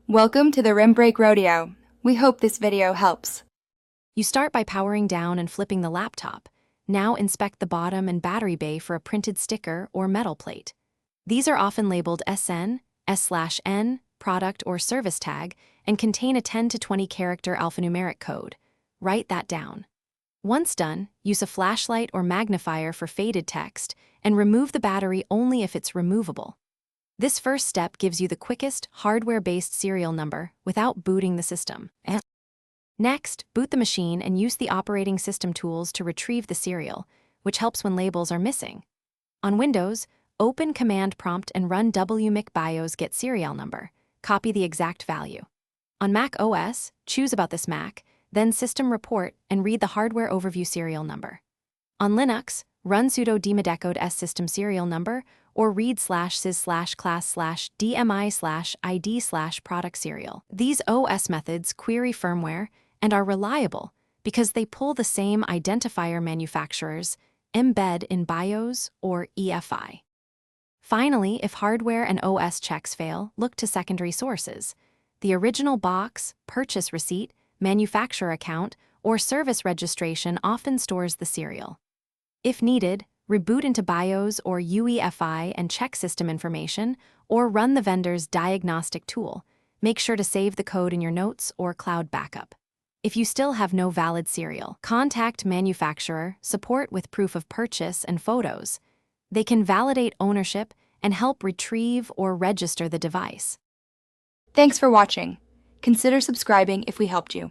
Welcome to the Rim Break Rodeo. We hope this video helps. You start by powering down and flipping the laptop. Now inspect the bottom and battery bay for a printed sticker or metal plate. These are often labeled SN, S/N, product or service tag, and contain a 10 to 20 character alphanumeric code. Write that down. Once done, use a flashlight or magnifier for faded text and remove the battery only if it's removable. This first step gives you the quickest, hardware-based serial number without booting the system. Next, boot the machine and use the operating system tools to retrieve the serial, which helps when labels are missing. On Windows, open Command Prompt and run wmic bios get serial number. Copy the exact value. On Mac OS, choose about this Mac, then System Report and read the hardware overview serial number. On Linux, run sudo dmodecode system serial number or read /sys/class/dmi/id/product serial. These OS methods query firmware and are reliable because they pull the same identifier manufacturers embed in BIOS or EFI. Finally, if hardware and OS checks fail, look to secondary sources. The original box, purchase receipt, manufacturer account, or service registration often stores the serial. If needed, reboot into BIOS or UEFI and check system information, or run the vendor's diagnostic tool. Make sure to save the code in your notes or cloud backup. If you still have no valid serial, contact manufacturer support with proof of purchase and photos. They can validate ownership and help retrieve or register the device. Thanks for watching. Consider subscribing if we helped you.